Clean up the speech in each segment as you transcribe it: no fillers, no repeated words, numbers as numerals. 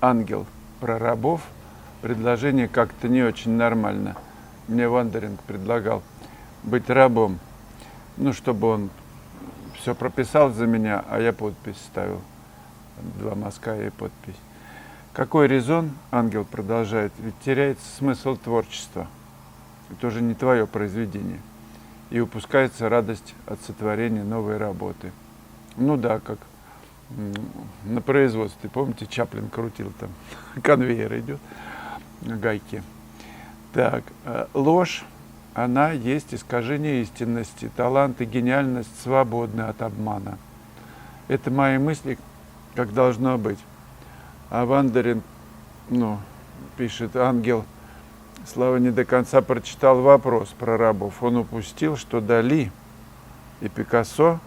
ангел про рабов. Предложение как-то не очень нормально. Мне Вандеринг предлагал быть рабом, ну, чтобы он все прописал за меня, а я подпись ставил. 2 мазка и подпись. Какой резон, ангел продолжает, ведь теряется смысл творчества. Это уже не твое произведение. И упускается радость от сотворения новой работы. Ну да, как на производстве, помните, Чаплин крутил там, конвейер идет, гайки. Так, ложь, она есть искажение истинности, талант и гениальность свободны от обмана. Это мои мысли, как должно быть. А Вандеринг, пишет ангел, Слава не до конца прочитал вопрос про рабов. Он упустил, что Дали и Пикассо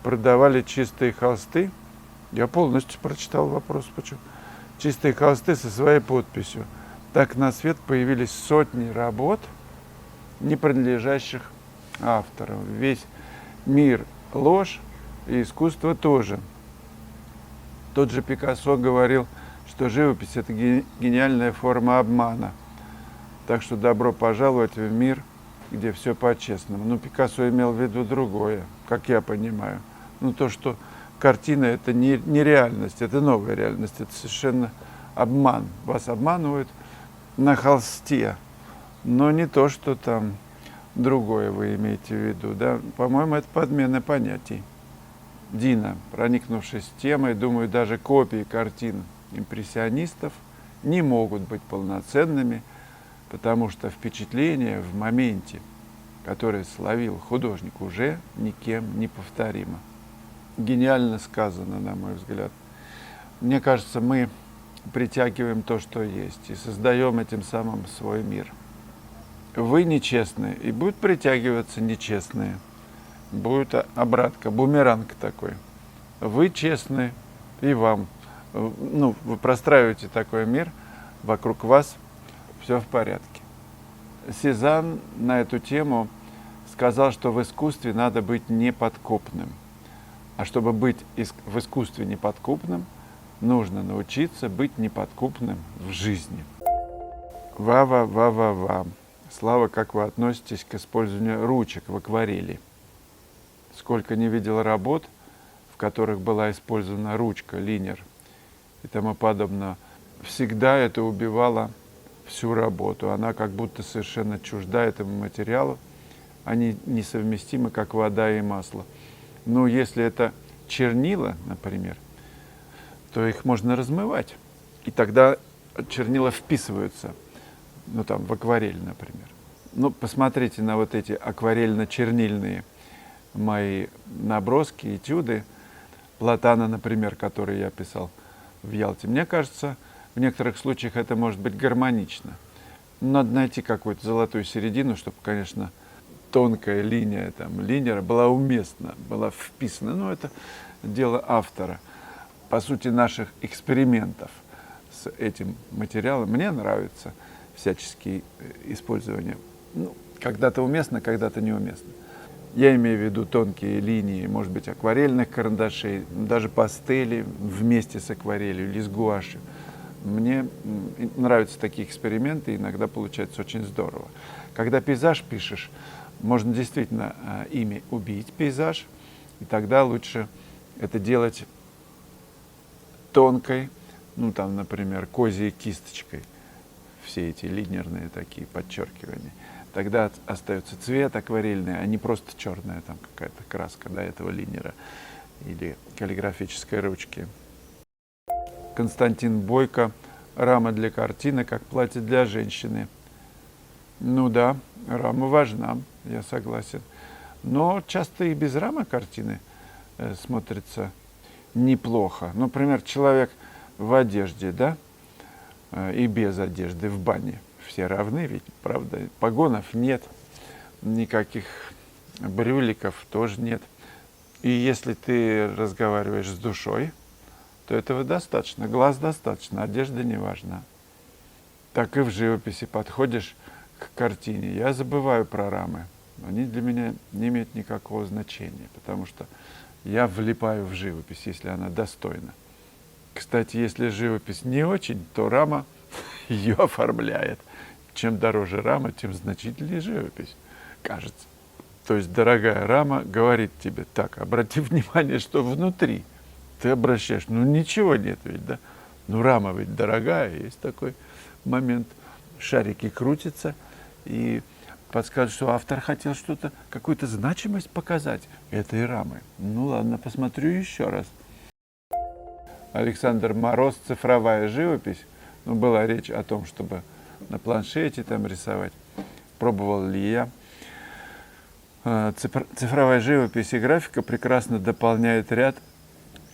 продавали чистые холсты. Я полностью прочитал вопрос, почему. Чистые холсты со своей подписью. Так на свет появились сотни работ, не принадлежащих автору. Весь мир – ложь, и искусство тоже. Тот же Пикассо говорил, что живопись – это гениальная форма обмана. Так что добро пожаловать в мир, где все по-честному. Ну, Пикассо имел в виду другое, как я понимаю. Ну, то, что картина – это не реальность, это новая реальность, это совершенно обман. Вас обманывают на холсте, но не то, что там другое вы имеете в виду. Да? По-моему, это подмена понятий. Дина, проникнувшись темой, думаю, даже копии картин импрессионистов не могут быть полноценными, потому что впечатление в моменте, которое словил художник, уже никем не повторимо. Гениально сказано, на мой взгляд. Мне кажется, мы притягиваем то, что есть, и создаем этим самым свой мир. Вы нечестные, и будут притягиваться нечестные. Будет обратка, бумеранг такой. Вы честные, и вам. Вы простраиваете такой мир, вокруг вас все в порядке. Сезанн на эту тему сказал, что в искусстве надо быть неподкупным. А чтобы быть в искусстве неподкупным, нужно научиться быть неподкупным в жизни. Ва-ва-ва-ва-ва. Слава, как вы относитесь к использованию ручек в акварели? Сколько не видел работ, в которых была использована ручка, линер и тому подобное. Всегда это убивало всю работу. Она как будто совершенно чужда этому материалу. Они несовместимы, как вода и масло. Но если это чернила, например, то их можно размывать. И тогда чернила вписываются, в акварель, например. Посмотрите на вот эти акварельно-чернильные мои наброски, этюды. Платана, например, который я писал в Ялте. Мне кажется, в некоторых случаях это может быть гармонично. Надо найти какую-то золотую середину, чтобы, конечно, тонкая линия линера была уместна, была вписана. Это дело автора. По сути, наших экспериментов с этим материалом. Мне нравятся всяческие использования. Когда-то уместно, когда-то неуместно. Я имею в виду тонкие линии, может быть, акварельных карандашей, даже пастели вместе с акварелью или с гуашью. Мне нравятся такие эксперименты, иногда получается очень здорово. Когда пейзаж пишешь, можно действительно ими убить пейзаж, и тогда лучше это делать тонкой, например, козьей кисточкой, все эти линерные такие подчеркивания. Тогда остается цвет акварельный, а не просто черная какая-то краска этого линера или каллиграфической ручки. Константин Бойко. Рама для картины, как платье для женщины. Да, рама важна, я согласен. Но часто и без рамы картины смотрятся неплохо. Например, человек в одежде, и без одежды в бане. Все равны ведь, правда? Погонов нет, никаких брюликов тоже нет. И если ты разговариваешь с душой, то этого достаточно, глаз достаточно, одежда не важна. Так и в живописи подходишь к картине. Я забываю про рамы. Они для меня не имеют никакого значения, потому что я влипаю в живопись, если она достойна. Кстати, если живопись не очень, то рама ее оформляет. Чем дороже рама, тем значительнее живопись, кажется. То есть дорогая рама говорит тебе: так, обрати внимание, что внутри. Ты обращаешь, ну ничего нет ведь, да? Ну рама ведь дорогая, есть такой момент. Шарики крутятся, и подскажут, что автор хотел что-то, какую-то значимость показать этой рамы. Ну ладно, посмотрю еще раз. Александр Мороз, цифровая живопись. Ну, была речь о том, чтобы на планшете там рисовать. Пробовал ли я. Цифровая живопись и графика прекрасно дополняет ряд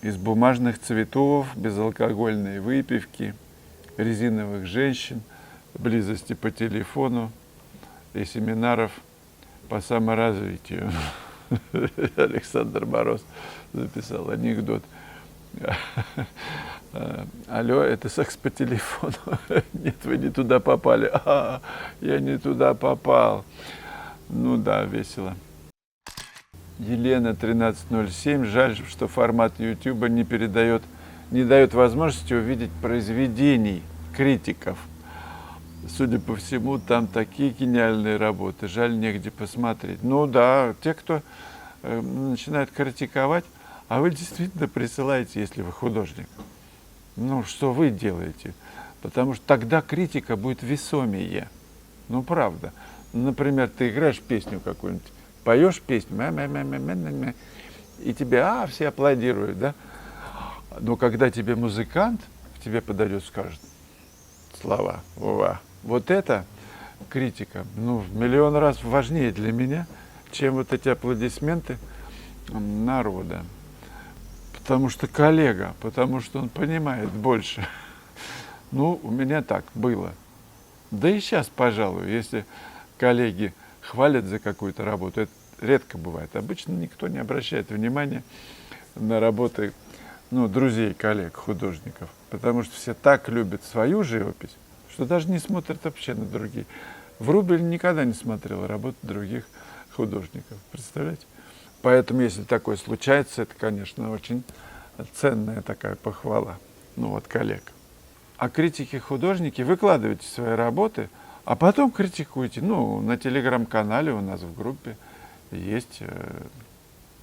из бумажных цветов, безалкогольной выпивки, резиновых женщин, близости по телефону и семинаров по саморазвитию. Александр Мороз записал анекдот. Алло, это секс по телефону. Нет, вы не туда попали. Я не туда попал. Ну да, весело. Елена 1307. Жаль, что формат YouTube не дает возможности увидеть произведений критиков. Судя по всему, там такие гениальные работы. Жаль, негде посмотреть. Ну да, те, кто начинает критиковать, а вы действительно присылаете, если вы художник. Ну, что вы делаете? Потому что тогда критика будет весомее. Ну, правда. Например, ты играешь песню какую-нибудь, поешь песню, и тебе, все аплодируют, да? Но когда тебе музыкант к тебе подойдет, скажет слова, вот это критика, ну, в миллион раз важнее для меня, чем вот эти аплодисменты народа. Потому что коллега, потому что он понимает больше. Ну, у меня так было. Да и сейчас, пожалуй, если коллеги хвалят за какую-то работу, это редко бывает. Обычно никто не обращает внимания на работы, ну, друзей, коллег, художников. Потому что все так любят свою живопись, что даже не смотрят вообще на другие. Врубель никогда не смотрел работы других художников. Представляете? Поэтому, если такое случается, это, конечно, очень ценная такая похвала, ну, от коллег. А критики-художники, выкладывайте свои работы, а потом критикуйте. Ну, на телеграм-канале у нас в группе есть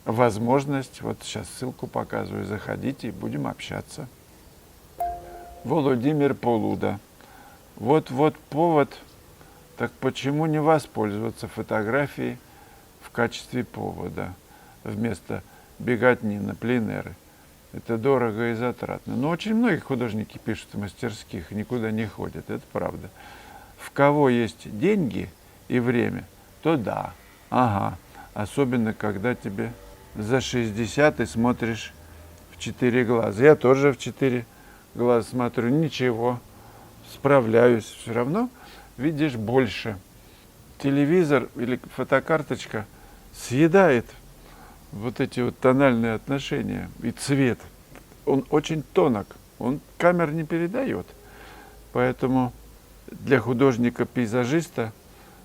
возможность, вот сейчас ссылку показываю, заходите и будем общаться. Владимир Полуда. Вот повод, так почему не воспользоваться фотографией в качестве повода вместо беготни на пленеры? Это дорого и затратно. Но очень многие художники пишут в мастерских, никуда не ходят, это правда. В кого есть деньги и время, то да, особенно когда тебе за 60 и смотришь в 4 глаза. Я тоже в 4 глаза смотрю, ничего, справляюсь. Все равно видишь больше. Телевизор или фотокарточка съедает вот эти вот тональные отношения и цвет. Он очень тонок, камера не передает. Поэтому для художника-пейзажиста,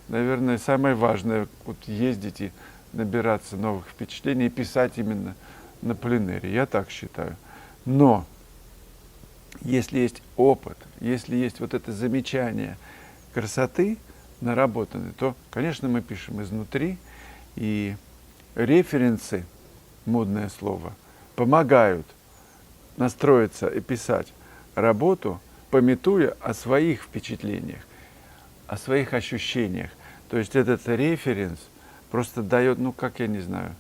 наверное, самое важное вот ездить и набираться новых впечатлений и писать именно на пленэре. Я так считаю. Но если есть опыт, если есть вот это замечание красоты наработанной, то, конечно, мы пишем изнутри, и референсы, модное слово, помогают настроиться и писать работу, памятуя о своих впечатлениях, о своих ощущениях. То есть этот референс просто дает, ну как я не знаю,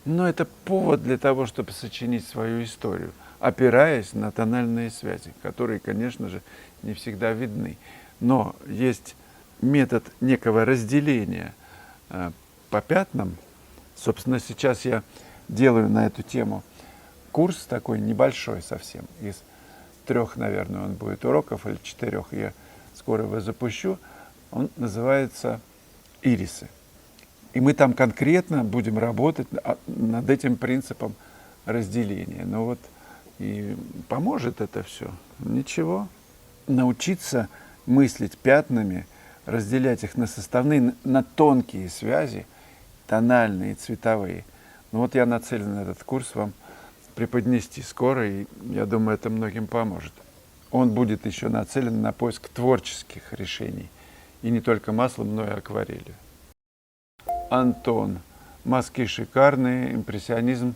но это повод для того, чтобы сочинить свою историю, опираясь на тональные связи, которые, конечно же, не всегда видны. Но есть метод некого разделения по пятнам. Собственно, сейчас я делаю на эту тему курс такой небольшой совсем, из 3, наверное, он будет уроков, или 4, я скоро его запущу. Он называется «Ирисы». И мы там конкретно будем работать над этим принципом разделения. Ну вот, и поможет это все. Ничего. Научиться мыслить пятнами, разделять их на составные, на тонкие связи, тональные, цветовые. Ну вот я нацелен на этот курс вам преподнести скоро, и я думаю, это многим поможет. Он будет еще нацелен на поиск творческих решений, и не только маслом, но и акварелью. Антон. Мазки шикарные, импрессионизм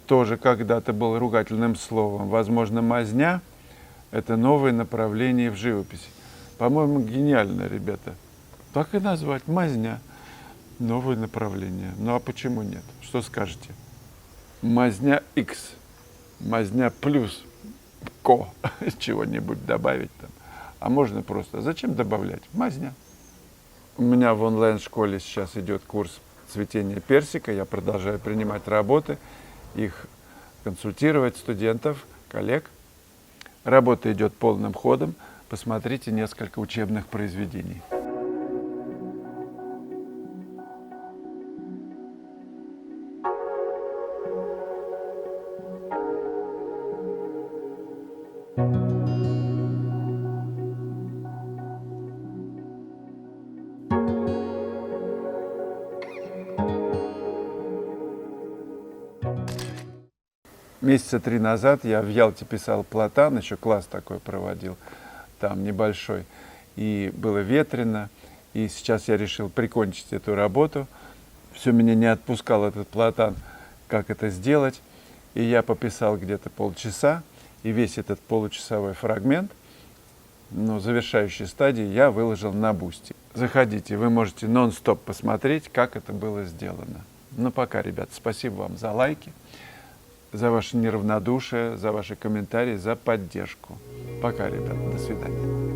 тоже когда-то был ругательным словом. Возможно, мазня – это новое направление в живописи. По-моему, гениально, ребята. Так и назвать – мазня. Новое направление. Ну а почему нет? Что скажете? Мазня X, мазня плюс ко, чего-нибудь добавить там. А можно просто. Зачем добавлять? Мазня. У меня в онлайн-школе сейчас идет курс цветения персика. Я продолжаю принимать работы, их консультировать, студентов, коллег. Работа идет полным ходом. Посмотрите несколько учебных произведений. Месяца 3 назад я в Ялте писал платан, еще класс такой проводил, там небольшой, и было ветрено, и сейчас я решил прикончить эту работу. Все меня не отпускал этот платан, как это сделать, и я пописал где-то полчаса, и весь этот получасовой фрагмент, ну, завершающей стадии, я выложил на Бусти. Заходите, вы можете нон-стоп посмотреть, как это было сделано. Ну, пока, ребят, спасибо вам за лайки, за ваше неравнодушие, за ваши комментарии, за поддержку. Пока, ребят, до свидания.